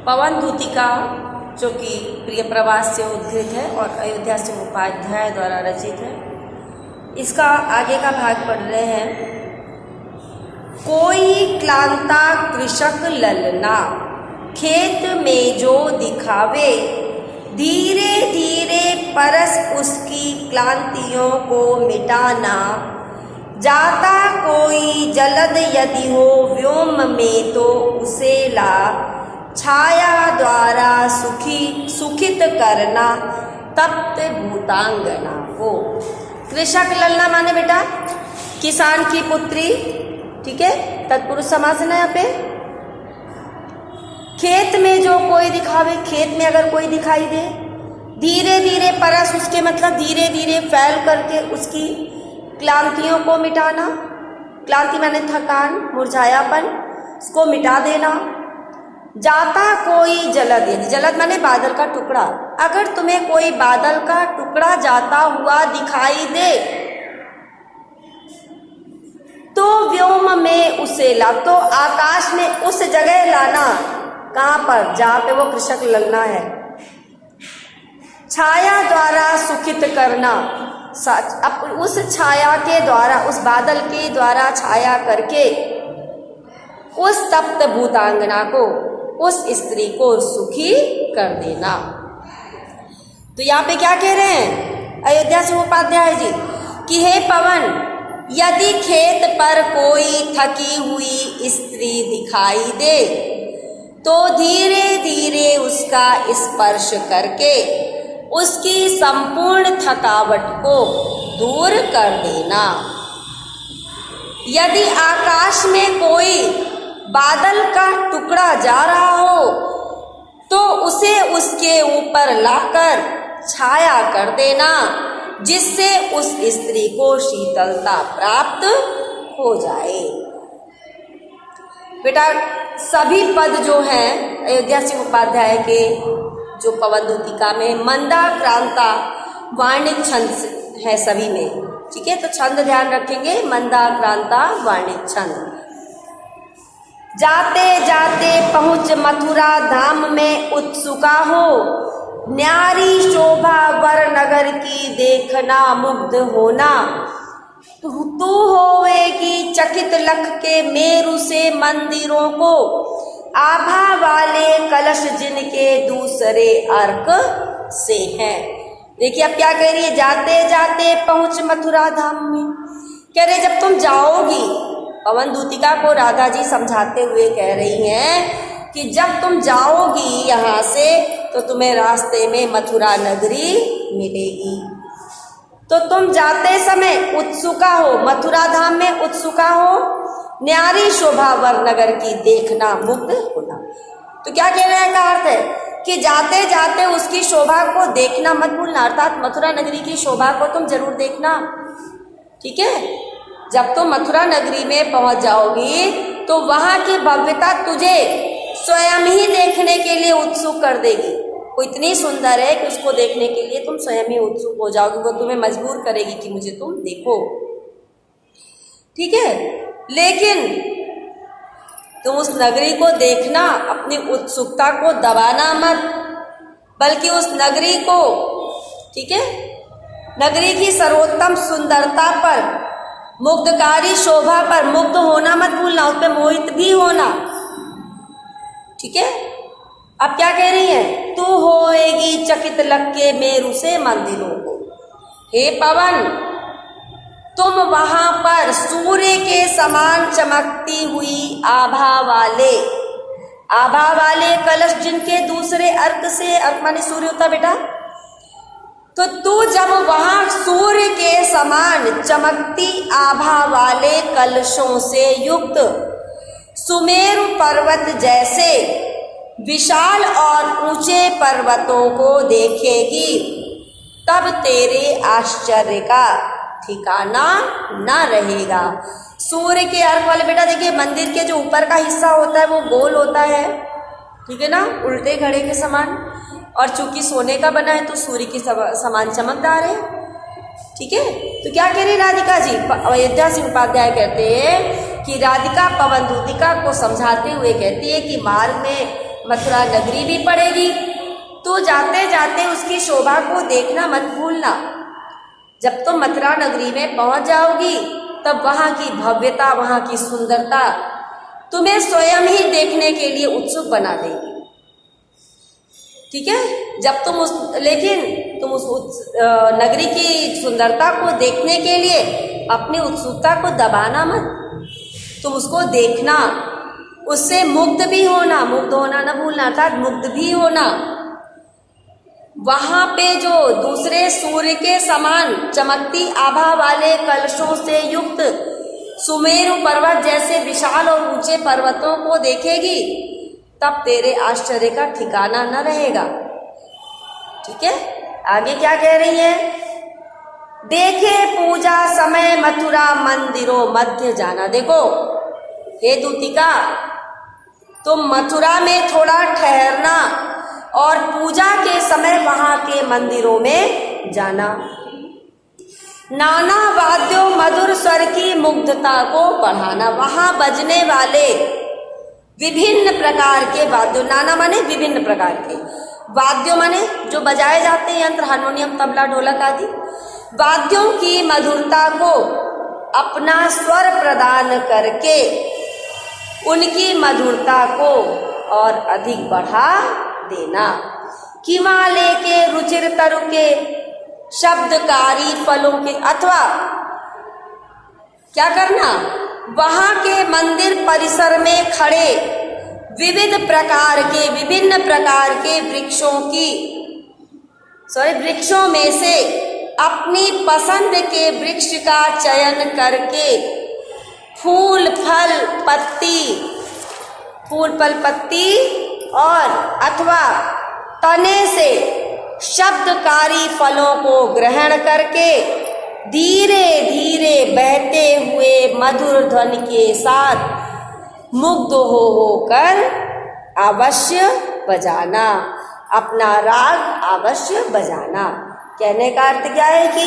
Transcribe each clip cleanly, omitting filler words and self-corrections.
पवन दूतिका जो कि प्रिय प्रवास से उद्धृत है और अयोध्या सिंह उपाध्याय द्वारा रचित है। इसका आगे का भाग पढ़ रहे हैं। कोई क्लांता कृषक ललना, खेत में जो दिखावे, धीरे धीरे परस उसकी क्लांतियों को मिटाना। जाता कोई जलद यदि हो व्योम में तो उसे ला, छाया द्वारा सुखित करना तप्त भूतांगना को। कृषक ललना माने बेटा किसान की पुत्री, ठीक है, तत्पुरुष समास है ना यहाँ पे। खेत में जो कोई दिखावे, खेत में अगर कोई दिखाई दे, धीरे धीरे परस उसके मतलब धीरे धीरे फैल करके उसकी क्लांतियों को मिटाना। क्लांति माने थकान, मुरझायापन, उसको मिटा देना। जाता कोई जलद, यदि जलद माने बादल का टुकड़ा, अगर तुम्हें कोई बादल का टुकड़ा जाता हुआ दिखाई दे तो व्योम में उसे ला, तो आकाश में उस जगह लाना। कहाँ पर? जहाँ पे वो कृषक ललना है। छाया द्वारा सुखित करना, अब उस छाया के द्वारा, उस बादल के द्वारा छाया करके उस तप्त भूतांगना को, उस स्त्री को सुखी कर देना। तो यहाँ पे क्या कह रहे हैं अयोध्या सिंह उपाध्याय जी कि हे पवन, यदि खेत पर कोई थकी हुई स्त्री दिखाई दे तो धीरे धीरे उसका स्पर्श करके उसकी संपूर्ण थकावट को दूर कर देना। यदि आकाश में कोई बादल का टुकड़ा जा रहा हो तो उसे उसके ऊपर लाकर छाया कर देना, जिससे उस स्त्री को शीतलता प्राप्त हो जाए। बेटा सभी पद जो हैं अयोध्या सिंह उपाध्याय के जो पवन दूतिका में मंदाक्रांता वार्णिक छंद है सभी में, ठीक है। तो छंद ध्यान रखेंगे, मंदाक्रांता वार्णिक छंद। जाते जाते पहुँच मथुरा धाम में उत्सुका हो, न्यारी शोभा वर नगर की देखना मुग्ध होना। तू होवेगी चकित लख के मेरु से मंदिरों को, आभा वाले कलश जिनके दूसरे अर्क से हैं। देखिए अब क्या कह रही है, जाते जाते पहुँच मथुरा धाम में। कह रहे जब तुम जाओगी, पवन दूतिका को राधा जी समझाते हुए कह रही हैं कि जब तुम जाओगी यहाँ से तो तुम्हें रास्ते में मथुरा नगरी मिलेगी। तो तुम जाते समय उत्सुका हो, मथुरा धाम में उत्सुका हो, न्यारी शोभा वर नगर की देखना मुग्ध होना। तो क्या कहने का अर्थ है कि जाते जाते उसकी शोभा को देखना मत भूलना, अर्थात मथुरा नगरी की शोभा को तुम जरूर देखना, ठीक है। जब तुम मथुरा नगरी में पहुंच जाओगी तो वहां की भव्यता तुझे स्वयं ही देखने के लिए उत्सुक कर देगी। वो इतनी सुंदर है कि उसको देखने के लिए तुम स्वयं ही उत्सुक हो जाओगी, वो तुम्हें मजबूर करेगी कि मुझे तुम देखो, ठीक है। लेकिन तुम उस नगरी को देखना, अपनी उत्सुकता को दबाना मत, बल्कि उस नगरी को, ठीक है, नगरी की सर्वोत्तम सुंदरता पर, मुग्धकारी शोभा पर मुग्ध होना मत भूलना, उस पर मोहित भी होना, ठीक है। अब क्या कह रही है, तू होएगी चकित लग के मेरु से मंदिरों को। हे पवन, तुम वहां पर सूर्य के समान चमकती हुई आभा वाले कलश जिनके दूसरे अर्क से, अर्क माने सूर्य होता बेटा, तो तू जब वहां सूर्य के समान चमकती आभा वाले कलशों से युक्त सुमेरु पर्वत जैसे विशाल और ऊंचे पर्वतों को देखेगी, तब तेरे आश्चर्य का ठिकाना न रहेगा। सूर्य के अर्क वाले बेटा देखिए, मंदिर के जो ऊपर का हिस्सा होता है वो गोल होता है, ठीक है ना, उल्टे घड़े के समान, और चूंकि सोने का बना है तो सूर्य के समान चमकदार है, ठीक है। तो क्या कह रही राधिका जी, अयोध्या सिंह उपाध्याय कहते हैं कि राधिका पवन दूतिका को समझाते हुए कहती है कि मार्ग में मथुरा नगरी भी पड़ेगी। तो जाते जाते उसकी शोभा को देखना मत भूलना। जब तुम मथुरा नगरी में पहुंच जाओगी तब वहाँ की भव्यता, वहाँ की सुंदरता तुम्हें स्वयं ही देखने के लिए उत्सुक बना देगी। ठीक है, जब तुम उस नगरी की सुंदरता को देखने के लिए अपनी उत्सुकता को दबाना मत। तुम उसको देखना, उससे मुग्ध भी होना, मुग्ध होना न भूलना, अर्थात मुग्ध भी होना। वहां पे जो दूसरे सूर्य के समान चमकती आभा वाले कलशों से युक्त सुमेरु पर्वत जैसे विशाल और ऊंचे पर्वतों को देखेगी तब तेरे आश्चर्य का ठिकाना न रहेगा। ठीक है, आगे क्या कह रही है? देखे पूजा समय मथुरा मंदिरों मध्य जाना। देखो हे दूतिका, तुम मथुरा में थोड़ा ठहरना और पूजा के समय वहां के मंदिरों में जाना। नाना वाद्यों मधुर स्वर की मुग्धता को बढ़ाना। वहां बजने वाले विभिन्न प्रकार के वाद्यों, नाना माने विभिन्न प्रकार के, वाद्यों माने जो बजाए जाते हैं, यंत्र, हारमोनियम, तबला, ढोलक आदि, वाद्यों की मधुरता को अपना स्वर प्रदान करके उनकी मधुरता को और अधिक बढ़ा देना। किमाले के रुचिर तरु के शब्दकारी फलों के, अथवा क्या करना, वहां के मंदिर परिसर में खड़े विविन्न प्रकार के वृक्षों में से अपनी पसंद के वृक्ष का चयन करके फूल फल पत्ती और अथवा तने से शब्दकारी फलों को ग्रहण करके धीरे धीरे बहते हुए मधुर ध्वनि के साथ मुग्ध होकर अवश्य बजाना, अपना राग अवश्य बजाना। कहने का अर्थ क्या है कि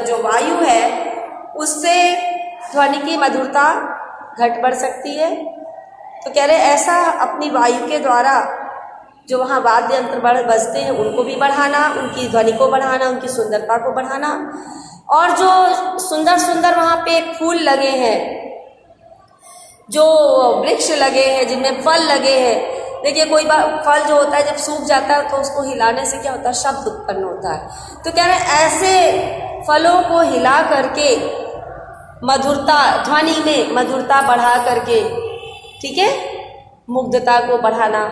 जो वायु है उससे ध्वनि की मधुरता घट बढ़ सकती है। तो कह रहे ऐसा अपनी वायु के द्वारा जो वहाँ वाद्य यंत्र बजते हैं उनको भी बढ़ाना, उनकी ध्वनि को बढ़ाना, उनकी सुंदरता को बढ़ाना। और जो सुंदर सुंदर वहाँ पे फूल लगे हैं, जो वृक्ष लगे हैं, जिनमें फल लगे हैं, देखिए कोई फल जो होता है जब सूख जाता है तो उसको हिलाने से क्या होता है, शब्द उत्पन्न होता है। तो कह रहे ऐसे फलों को हिला करके मधुरता, ध्वनि में मधुरता बढ़ा करके, ठीक है, मुग्धता को बढ़ाना।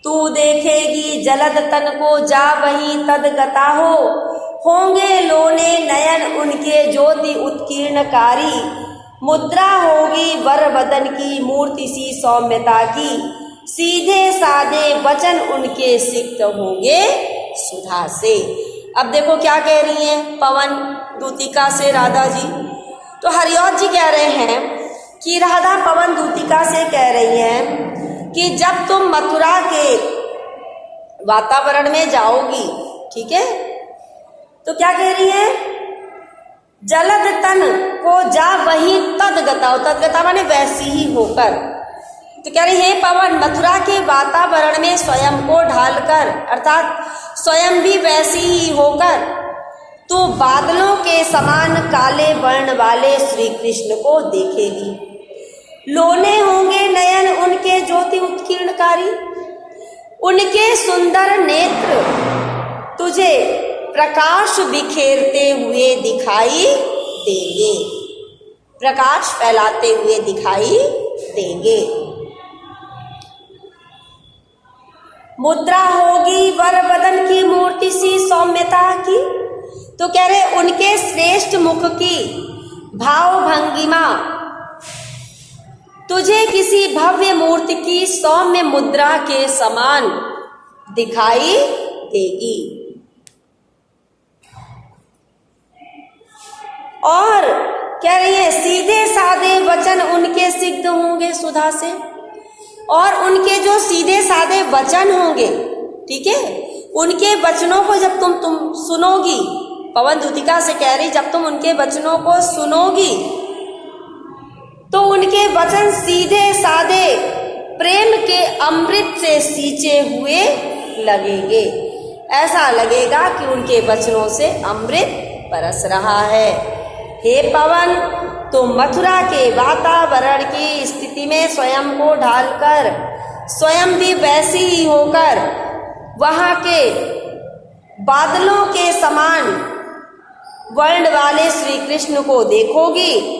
तू देखेगी जलद तन को जा वहीं तद गता होंगे लोने नयन उनके ज्योति उत्कीर्णकारी। मुद्रा होगी वर बदन की मूर्ति सी सौम्यता की, सीधे साधे वचन उनके सिक्त होंगे सुधा से। अब देखो क्या कह रही हैं पवन दूतिका से राधा जी। तो हरिऔध जी कह रहे हैं कि राधा पवन दूतिका से कह रही हैं कि जब तुम मथुरा के वातावरण में जाओगी, ठीक है, तो क्या कह रही है, जलद तन को जा वहीं तदगता, तदगता माने वैसी ही होकर। तो कह रही है पवन मथुरा के वातावरण में स्वयं को ढालकर, अर्थात स्वयं भी वैसी ही होकर तो बादलों के समान काले वर्ण वाले श्री कृष्ण को देखेगी। लोने होंगे नयन उनके ज्योति उत्कीर्णकारी, उनके सुंदर नेत्र तुझे प्रकाश बिखेरते हुए दिखाई देंगे, प्रकाश फैलाते हुए दिखाई देंगे। मुद्रा होगी वर बदन की मूर्ति सी सौम्यता की। तो कह रहे उनके श्रेष्ठ मुख की भाव भंगिमा तुझे किसी भव्य मूर्ति की सौम्य मुद्रा के समान दिखाई देगी। और कह रही है सीधे साधे वचन उनके सिद्ध होंगे सुधा से, और उनके जो सीधे साधे वचन होंगे, ठीक है, उनके वचनों को जब तुम सुनोगी, पवन दूतिका से कह रही जब तुम उनके वचनों को सुनोगी तो उनके वचन सीधे साधे प्रेम के अमृत से सींचे हुए लगेंगे। ऐसा लगेगा कि उनके वचनों से अमृत बरस रहा है। हे पवन, तो मथुरा के वातावरण की स्थिति में स्वयं को ढालकर, स्वयं भी वैसी ही होकर वहाँ के बादलों के समान वर्ण वाले श्री कृष्ण को देखोगी।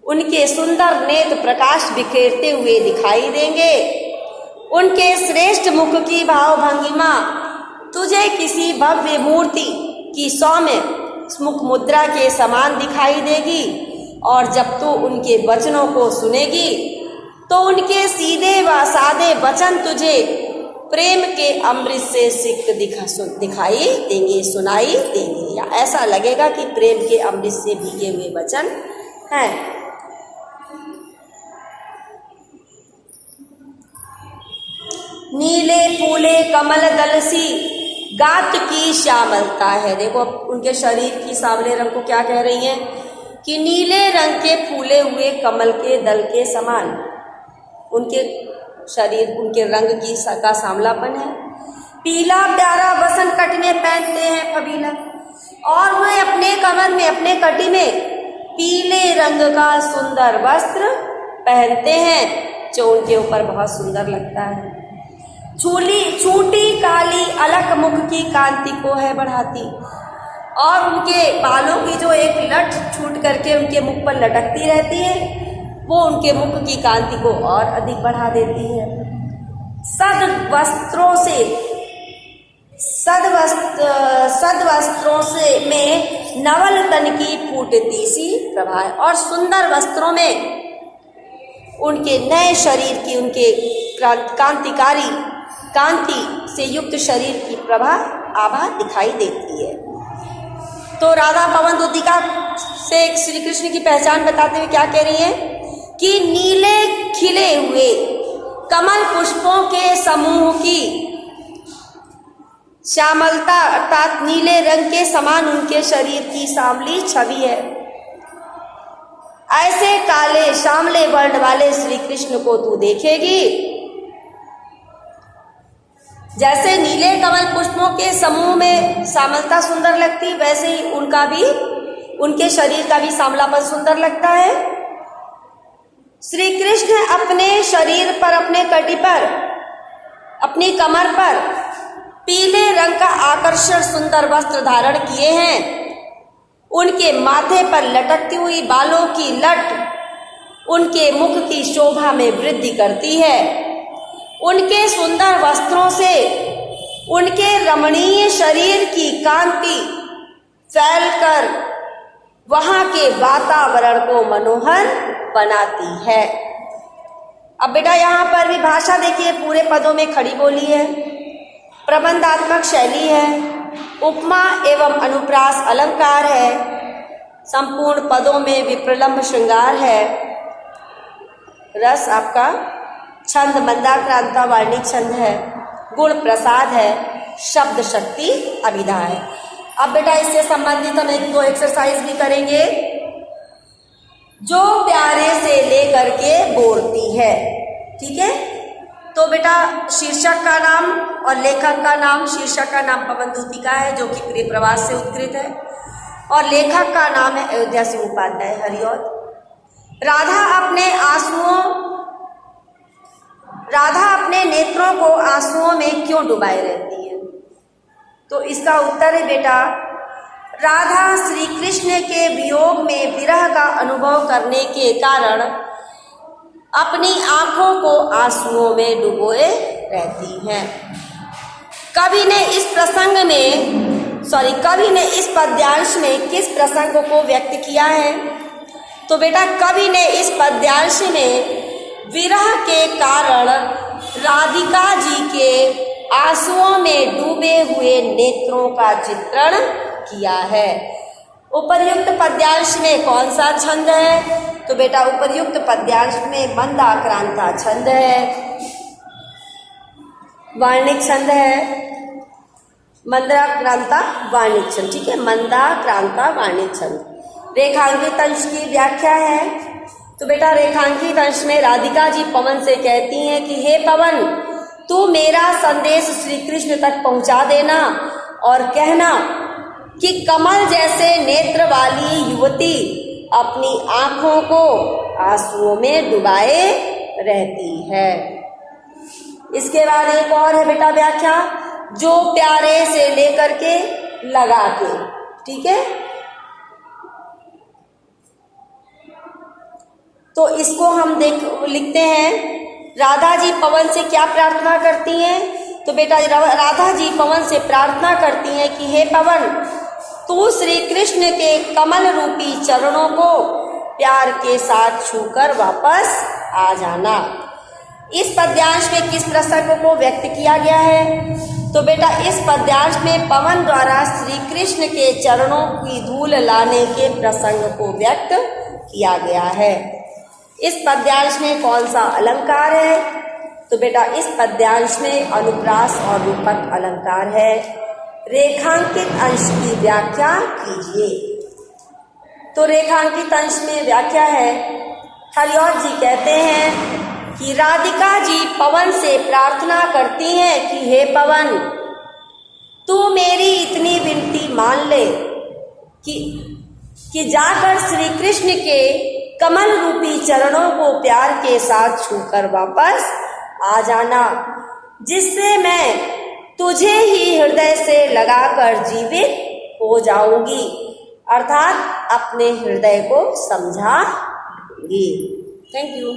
उनके सुंदर नेत्र प्रकाश बिखेरते हुए दिखाई देंगे। उनके श्रेष्ठ मुख की भाव भंगिमा तुझे किसी भव्य मूर्ति की सौम्य मुख मुद्रा के समान दिखाई देगी। और जब तू उनके वचनों को सुनेगी तो उनके सीधे व सादे वचन तुझे प्रेम के अमृत से सिक्त दिखाई देंगे, सुनाई देंगे, या ऐसा लगेगा कि प्रेम के अमृत से भीगे हुए वचन हैं। नीले फूले कमल दलसी गात की श्यामलता है। देखो अब उनके शरीर की सांवले रंग को क्या कह रही हैं कि नीले रंग के फूले हुए कमल के दल के समान उनके शरीर, उनके रंग की का सांवलापन है। पीला प्यारा वसन कटी में पहनते हैं फबीला, और वह अपने कमर में, अपने कटी में पीले रंग का सुंदर वस्त्र पहनते हैं जो उनके ऊपर बहुत सुंदर लगता है। छोटी काली अलग मुख की कांति को है बढ़ाती, और उनके बालों की जो एक लट छूट करके उनके मुख पर लटकती रहती है वो उनके मुख की कांति को और अधिक बढ़ा देती है। सदवस्त्रों से में नवल तन की फूटती सी प्रभा है, और सुंदर वस्त्रों में उनके नए शरीर की, उनके कांतिकारी कांति से युक्त शरीर की प्रभा आभा दिखाई देती है। तो राधा पवन दूतिका से श्री कृष्ण की पहचान बताते हुए क्या कह रही है कि नीले खिले हुए कमल पुष्पों के समूह की श्यामलता अर्थात नीले रंग के समान उनके शरीर की सांवली छवि है। ऐसे काले श्यामले वर्ण वाले श्री कृष्ण को तू देखेगी जैसे नीले कमल पुष्पों के समूह में श्यामलता सुंदर लगती, वैसे ही उनका भी, उनके शरीर का भी सांवलापन सुंदर लगता है। श्री कृष्ण अपने शरीर पर, अपने कटी पर, अपनी कमर पर पीले रंग का आकर्षक सुंदर वस्त्र धारण किए हैं। उनके माथे पर लटकती हुई बालों की लट उनके मुख की शोभा में वृद्धि करती है। उनके सुंदर वस्त्रों से उनके रमणीय शरीर की कांति फैलकर वहां के वातावरण को मनोहर बनाती है। अब बेटा यहाँ पर भी भाषा देखिए, पूरे पदों में खड़ी बोली है, प्रबंधात्मक शैली है, उपमा एवं अनुप्रास अलंकार है, संपूर्ण पदों में विप्रलंब श्रृंगार है, रस आपका छंद मंदाक्रांता वार्णिक छंद है, गुण प्रसाद है, शब्द शक्ति अभिधा है। अब बेटा इससे संबंधित हम एक दो एक्सरसाइज भी करेंगे। जो प्यारे से लेकर के बोलती है, ठीक है। तो बेटा शीर्षक का नाम और लेखक का नाम, शीर्षक का नाम पवन दूतिका है जो कि प्रिय प्रवास से उत्कृत है, और लेखक का नाम है अयोध्या सिंह उपाध्याय हरिऔध। राधा अपने नेत्रों को आंसुओं में क्यों डुबाए रहती है? तो इसका उत्तर है बेटा, राधा श्री कृष्ण के वियोग में विरह का अनुभव करने के कारण अपनी आंखों को आंसुओं में डुबोए रहती हैं। कवि ने इस पद्यांश में किस प्रसंग को व्यक्त किया है? तो बेटा कवि ने इस पद्यांश में विरह के कारण राधिका जी के आंसुओं में डूबे हुए नेत्रों का चित्रण किया है। उपर्युक्त पद्यांश में कौन सा छंद है? तो बेटा उपर्युक्त पद्यांश में मंदाक्रांता छंद है, वार्णिक छंद है, मंदाक्रांता वार्णिक छंद, ठीक है, मंदाक्रांता वार्णिक छंद। रेखांकित अंश की व्याख्या है, तो बेटा रेखांकित अंश में राधिका जी पवन से कहती हैं कि हे पवन, तू मेरा संदेश श्री कृष्ण तक पहुंचा देना और कहना कि कमल जैसे नेत्र वाली युवती अपनी आंखों को आंसुओं में डुबाए रहती है। इसके बाद एक और है बेटा व्याख्या, जो प्यारे से लेकर के लगा के, ठीक है। तो इसको हम लिखते हैं, राधा जी पवन से क्या प्रार्थना करती हैं? तो बेटा राधा जी पवन से प्रार्थना करती हैं कि हे पवन, तू श्री कृष्ण के कमल रूपी चरणों को प्यार के साथ छूकर वापस आ जाना। इस पद्यांश में किस प्रसंग को व्यक्त किया गया है? तो बेटा इस पद्यांश में पवन द्वारा श्री कृष्ण के चरणों की धूल लाने के प्रसंग को व्यक्त किया गया है। इस पद्यांश में कौन सा अलंकार है? तो बेटा इस पद्यांश में अनुप्रास और रूपक अलंकार है। रेखांकित अंश की व्याख्या कीजिए। तो रेखांकित अंश में व्याख्या है, हरिऔध जी कहते हैं कि राधिका जी पवन से प्रार्थना करती हैं कि हे पवन, तू मेरी इतनी विनती मान ले कि जाकर श्री कृष्ण के कमल रूपी चरणों को प्यार के साथ छूकर वापस आ जाना, जिससे मैं तुझे ही हृदय से लगाकर जीवित हो जाऊंगी, अर्थात अपने हृदय को समझाऊंगी। Thank you.